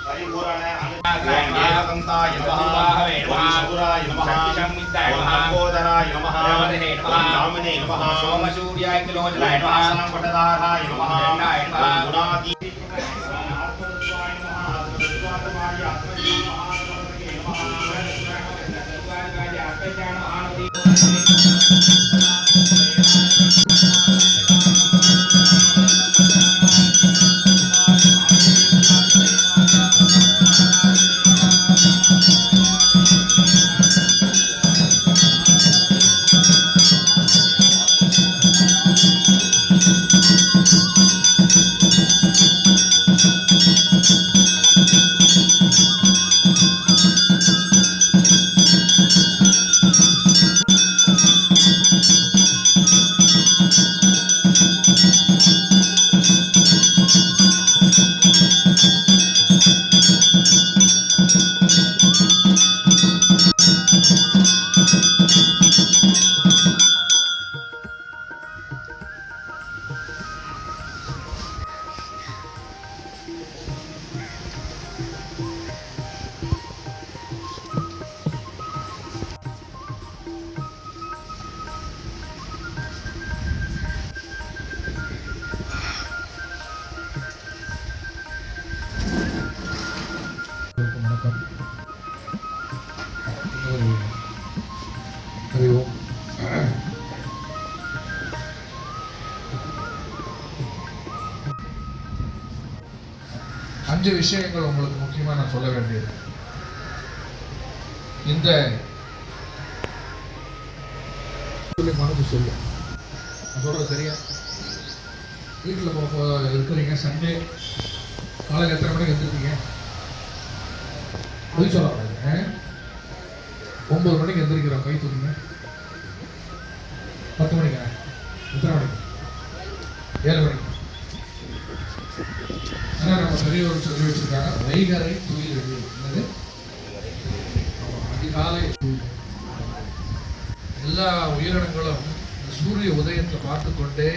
परिपूरणकान्ताय नमः शूराय नमः नमोदराय नमः नामने नमः सोमसूर्याय किलोचनाय नमः संपटदाराय नमः गुणादि அஞ்சு விஷயங்கள் உங்களுக்கு முக்கியமா நான் சொல்ல வேண்டியது. இந்த மனது சொல்லு சொல்றது சரியா? வீட்டில் இருக்கிறீங்க, சண்டே காலையில் எத்தனை மணிக்கு எழுந்திருக்கீங்க? போய் சொல்ல 9 மணிக்கு எழுந்திருக்கிறோம். கை தூக்குங்க. 10 மணிக்கா? எத்தனை மணிக்கு? 7 மணிக்கு. நம்ம பெரியவர் சொல்லி வச்சிருக்காங்க, வைகரை துயில் என்னது அதிகாலை. எல்லா உயிரினங்களும் சூரிய உதயத்தை பார்த்து கொண்டே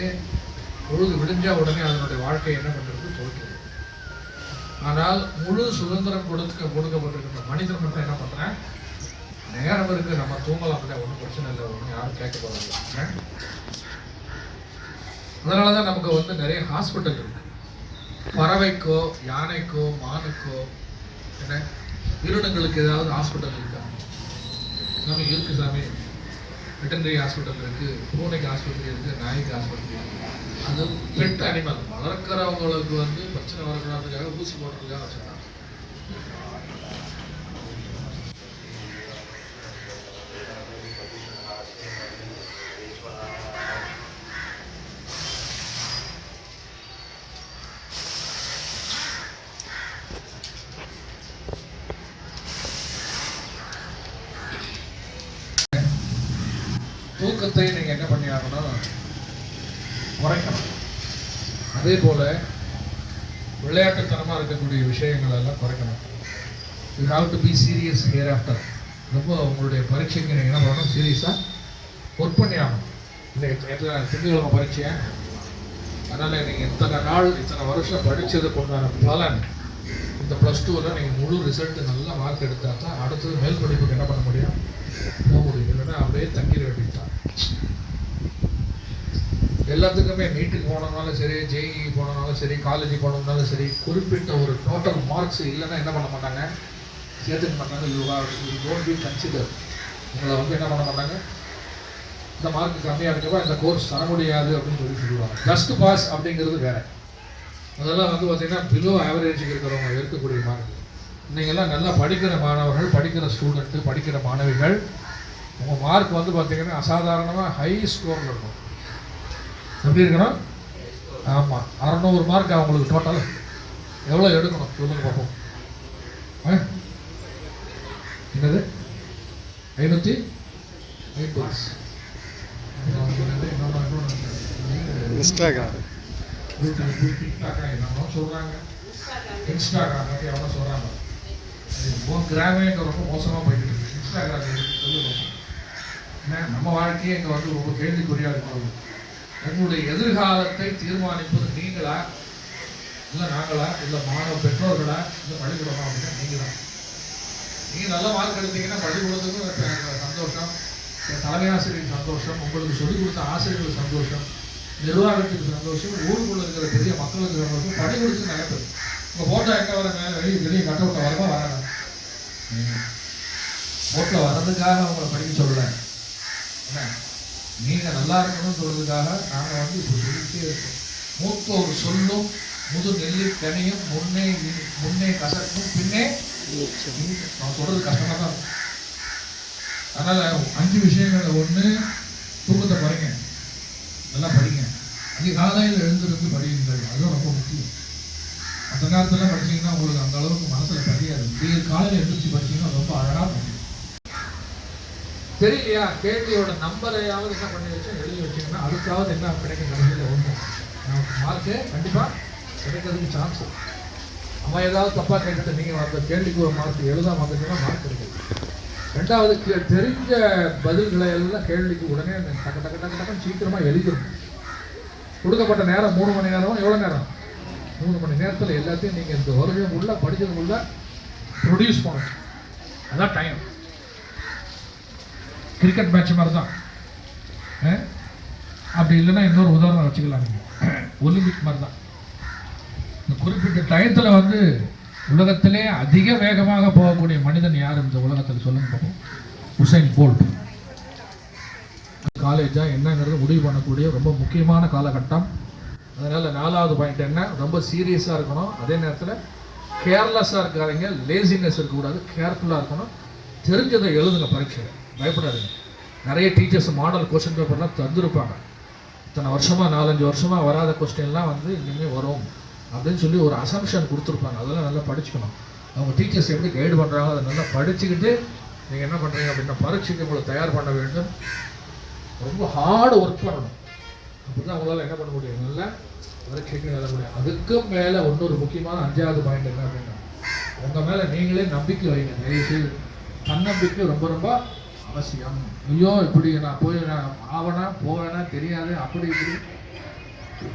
பொழுது விடிஞ்சா உடனே அதனுடைய வாழ்க்கை என்ன பண்றது துவக்கிறது. ஆனால் முழு சுதந்திரம் கொடுக்கப்பட்டிருக்கிற மனிதன் மட்டும் என்ன பண்றேன், நேரம் இருக்கு நம்ம தூங்கலாம், ஒன்றும் பிரச்சனை இல்லை, ஒன்றும் யாரும் கேட்க போறாங்க. அதனாலதான் நமக்கு நிறைய ஹாஸ்பிட்டல் இருக்கு. பறவைக்கோ யானைக்கோ மானுக்கோ என்ன விருடங்களுக்கு ஏதாவது ஹாஸ்பிட்டல் இருக்கா? சாமி இருக்கு சாமி. வெட்டனரி ஹாஸ்பிட்டல் இருக்கு, பூனைக்கு ஹாஸ்பிட்டல் இருக்கு, நாய்க்கு ஹாஸ்பிட்டல் இருக்கு. அது பெட் அனிமல் வளர்க்குறவங்களுக்கு பிரச்சனை வரக்கூடாதுக்காக ஊசி போடுறதுக்காக வச்சுருக்காங்க. தூக்கத்தை நீங்க என்ன பண்ணி ஆகணும், குறைக்கணும். அதே போல விளையாட்டுத்தனமா இருக்கக்கூடிய விஷயங்கள் எல்லாம் குறைக்கணும். You have to be serious hereafter. ரொம்ப உங்களுடைய பரீட்சைக்கு நீங்க என்ன பண்ணணும், சீரியஸா ஒர்க் பண்ணி ஆகணும். திங்கக்கிழமை பரீட்சை, அதனால நீங்க இத்தனை நாள் இத்தனை வருஷம் படிச்சதுக்கு உண்டான பலன் இந்த +2ல நீங்க முழு ரிசல்ட் நல்ல மார்க் எடுத்தா தான் அடுத்தது மேல் படிப்புக்கு என்ன பண்ண முடியும், போக முடியும். இல்லைன்னா அப்படியே தங்கிட வேண்டியதுதான். எல்லாத்துக்குமே நீட்டுக்கு போனோம்னாலும் சரி, ஜேஇ போனோம்னாலும் சரி, காலேஜ் போனோம்னாலும் சரி, குறிப்பிட்ட ஒரு டோட்டல் மார்க்ஸ் இல்லைன்னா என்ன பண்ண மாட்டாங்க, சேர்த்துக்க மாட்டாங்க. You don't be consider. உங்களை என்ன பண்ண மாட்டாங்க, இந்த மார்க் கம்மியாக இருக்கப்போ இந்த கோர்ஸ் தர முடியாது அப்படின்னு சொல்லுவாங்க. ஜஸ்ட் பாஸ் அப்படிங்கிறது வேற. அதெல்லாம் பார்த்தீங்கன்னா பிலோ ஆவரேஜுக்கு இருக்கிறவங்க இருக்கக்கூடிய மார்க். நீங்கள்லாம் நல்லா படிக்கிற மாணவர்கள், படிக்கிற ஸ்டூடெண்ட்டு, படிக்கிற மாணவிகள், உங்கள் மார்க் பார்த்தீங்கன்னா அசாதாரணமாக ஹை ஸ்கோரில் இருக்கும். எப்படி இருக்கணும்? ஆமாம், 600 மார்க் அவங்களுக்கு டோட்டல் எவ்வளோ எடுக்கணும் சொல்லுங்க பார்ப்போம். என்னது 550 சொல்றாங்க. இன்ஸ்டாகிராம் பற்றி அவங்க சொல்கிறாங்க, உன் கிராமேங்க ரொம்ப மோசமாக போய்கிட்டு இருக்கு. இன்ஸ்டாகிராம் சொல்லுவோம் ஏன்னா நம்ம வாழ்க்கையே இங்கே வந்து ரொம்ப கேள்விக்குறியாக இருக்கிறது. உங்களுடைய எதிர்காலத்தை தீர்மானிப்பது நீங்களா இல்லை நாங்களா இல்லை மாணவ பெற்றோர்களா இல்லை பள்ளிக்கூடமா அப்படின்னா நீங்கள் தான். நீங்கள் நல்ல மார்க் எடுத்தீங்கன்னா பள்ளிக்கூடத்துக்கும் சந்தோஷம், தலைமை ஆசிரியருக்கு சந்தோஷம், உங்களுக்கு சொல்லிக் கொடுத்த ஆசிரியர்களுக்கு சந்தோஷம், நிர்வாகத்துக்கு சந்தோஷம், ஊருக்குள்ள இருக்கிற பெரிய மக்களுக்கு சந்தோஷம், பள்ளிக்கூடத்துக்கு நிறைய பேர். உங்கள் ஃபோட்டோ எங்கே வர வெளியே கட்டவுட்டில் வரமா வராங்க. ஃபோட்டோ வர்றதுக்காக அவங்களை படிக்க சொல்லலை, என்ன நீங்கள் நல்லா இருக்கணும்னு சொல்றதுக்காக நாங்கள் வந்து இப்போ சொல்லிக்கிட்டே இருக்கோம். மூத்தோர் சொல்லும் முது நெல்லி கனியும் முன்னே கசக்கும் பின்னே நான் சொல்றது கஷ்டமாக தான் இருக்கும். அதனால் 5 விஷயங்கள். ஒன்று, தூக்கத்தை குறைங்க, நல்லா படிங்க. அதிகாலையில் எழுந்திருந்து படியுங்கள், அதுவும் ரொம்ப முக்கியம். அந்த நேரத்தில் படிச்சிங்கன்னா உங்களுக்கு அந்த அளவுக்கு மனசில் பதியாது. விடியற் காலையில் எழுந்திரிச்சு படிச்சிங்கன்னா ரொம்ப அழகாக படிக்கும். தெரியலையா, கேள்வியோட நம்பரையாவது என்ன பண்ணி வச்சு எழுதி வச்சிங்கன்னா அதுக்காவது என்ன கிடைக்கும். கடைசியில் ஒன்று மார்க்கு கண்டிப்பாக கிடைக்கிறதுக்கு சான்ஸ். நம்ம ஏதாவது தப்பாக கேட்டுட்டு நீங்கள் அந்த கேள்விக்கு ஒரு மார்க் எழுதாம வந்துச்சுன்னா மார்க் கிடைக்குது. ரெண்டாவது, தெரிஞ்ச பதில்களை எல்லாம் கேள்விக்கு உடனே டக்கு டக்கு டக்கு டக்குன்னு சீக்கிரமாக எழுதிடணும். கொடுக்கப்பட்ட நேரம் 3 மணி நேரம். எவ்வளோ நேரம்? 3 மணி நேரத்தில் எல்லாத்தையும் நீங்கள் இந்த வருஷம் உள்ள படித்ததுக்குள்ள ப்ரொடியூஸ் பண்ணணும். அதான் டைம். கிரிக்கெட் மேட்ச் மாதிரி தான். அப்படி இல்லைன்னா இன்னொரு உதாரணம் வச்சுக்கலாம். நீங்கள் ஒலிம்பிக் மாதிரி தான். இந்த குறிப்பிட்ட டயத்தில் வந்து உலகத்திலே அதிக வேகமாக போகக்கூடிய மனிதன் யார் இந்த உலகத்தில் சொல்லுங்க பார்ப்போம். Usain Bolt. காலேஜா என்னங்கிறது முடிவு பண்ணக்கூடிய ரொம்ப முக்கியமான காலகட்டம். அதனால் 4வது பாயிண்ட் என்ன, ரொம்ப சீரியஸாக இருக்கணும். அதே நேரத்தில் கேர்லெஸ்ஸாக இருக்காதீங்க, லேசினஸ் இருக்கக்கூடாது, கேர்ஃபுல்லாக இருக்கணும். தெரிஞ்சதை எழுதுங்க பரீட்சையில், பயப்படாதுங்க. நிறைய டீச்சர்ஸ் மாடல் கொஸ்டின் பேப்பர்லாம் தந்துருப்பாங்க. இத்தனை வருஷமாக 4-5 வருஷமாக வராத கொஸ்டின்லாம் வந்து இனிமேல் வரும் அப்படின்னு சொல்லி ஒரு அசம்ஷன் கொடுத்துருப்பாங்க. அதெல்லாம் நல்லா படிச்சுக்கணும். அவங்க டீச்சர்ஸ் எப்படி கைடு பண்ணுறாங்க அதை நல்லா படிச்சுக்கிட்டு நீங்கள் என்ன பண்ணுறீங்க அப்படின்னா பரீட்சைக்கு உங்களை தயார் பண்ண வேண்டும். ரொம்ப ஹார்டு ஒர்க் பண்ணணும். அப்படி தான் அவங்களால என்ன பண்ண முடியும், நல்லா பரீட்சைக்கு எழுத முடியும். அதுக்கும் மேலே இன்னொரு முக்கியமான 5வது பாயிண்ட் என்ன அப்படின்னா, உங்கள் மேலே நீங்களே நம்பிக்கை வைங்க. தயவுசெய்து தன்னம்பிக்கை ரொம்ப ரொம்ப அவசியம். ஐயோ இப்படி நான் ஆவனா போவேனா தெரியாது அப்படி இப்படி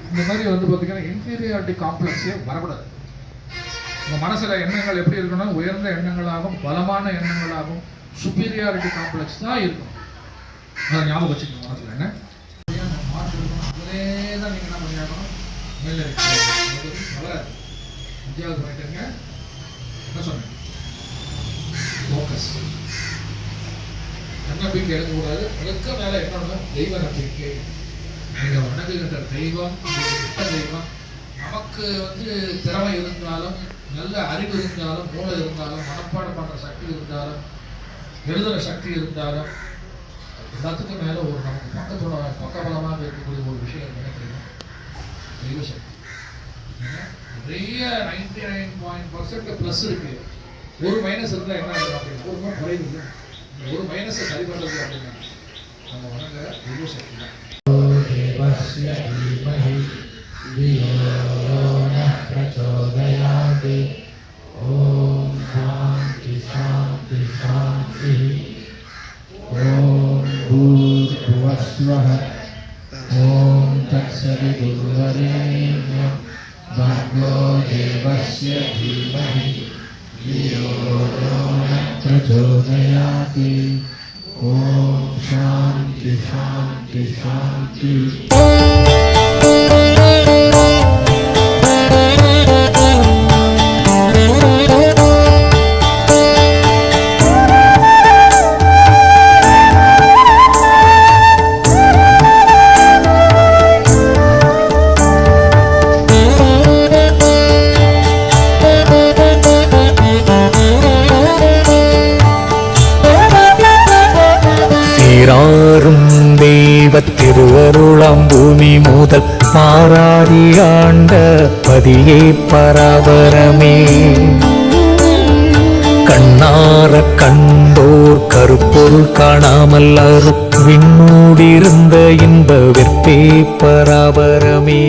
இந்த மாதிரி வந்து பார்த்தீங்கன்னா இன்ஃபீரியாரிட்டி காம்ப்ளெக்ஸே வரக்கூடாது. உங்கள் மனசில் எண்ணங்கள் எப்படி இருக்கணும், உயர்ந்த எண்ணங்களாகவும் பலமான எண்ணங்களாகவும் சுப்பீரியாரிட்டி காம்ப்ளெக்ஸ் தான் இருக்கும். அதை ஞாபகம் வச்சுக்கணும் மனசில். என்ன மார்க் இருக்கணும், அதிலே தான் நீங்கள் என்ன பண்ணியாகணும், மேலே வளராது. 5வது பாயிண்ட்டுங்க என்ன சொன்னேன், ஃபோக்கஸ். தன்னம்பிக்கை எழுதக்கூடாது. அதுக்கு மேலே என்னன்னா தெய்வ நம்பிக்கை. நீங்கள் வணங்குகின்ற தெய்வம், தெய்வம் நமக்கு வந்து திறமை இருந்தாலும், நல்ல அறிவு இருந்தாலும், மூளை இருந்தாலும், மனப்பாடம் பண்ணுற சக்தி இருந்தாலும், எழுதுகிற சக்தி இருந்தாலும், எல்லாத்துக்கும் மேலே ஒரு நமக்கு பக்கபலமாக இருக்கக்கூடிய ஒரு விஷயம் நினைக்கிறீங்க, தெய்வ சக்தி. நிறைய 99% ப்ளஸ் இருக்கு. ஒரு மைனஸ் இருந்தால் என்ன ஆகும் அப்படின்னா, ஒரு குறைவு. ஒரு மைனஸை சரி பண்ணுறது அப்படின்னா நம்ம வணங்க தெய்வ சக்தி தான். देवस्य धीमहि धियो यो नः प्रचोदयात्. ॐ शान्ति शान्ति शान्तिः. ॐ भूर्भुवस्वः. ॐ तत्सवितुर्वरेण्यं भर्गो देवस्य धीमहि धियो यो नः प्रचोदयात्. ओम शांति शांति शांति. சீராரும் தெய்வத் திருவருளாம் பூமி முதல் மாறாடி ஆண்ட பதியே பராபரமே. கண்ணார கண்டோர் கருப்பொருள் காணாமல் அருள் விண்ணூடிருந்த இன்ப வெற்பே பராபரமே.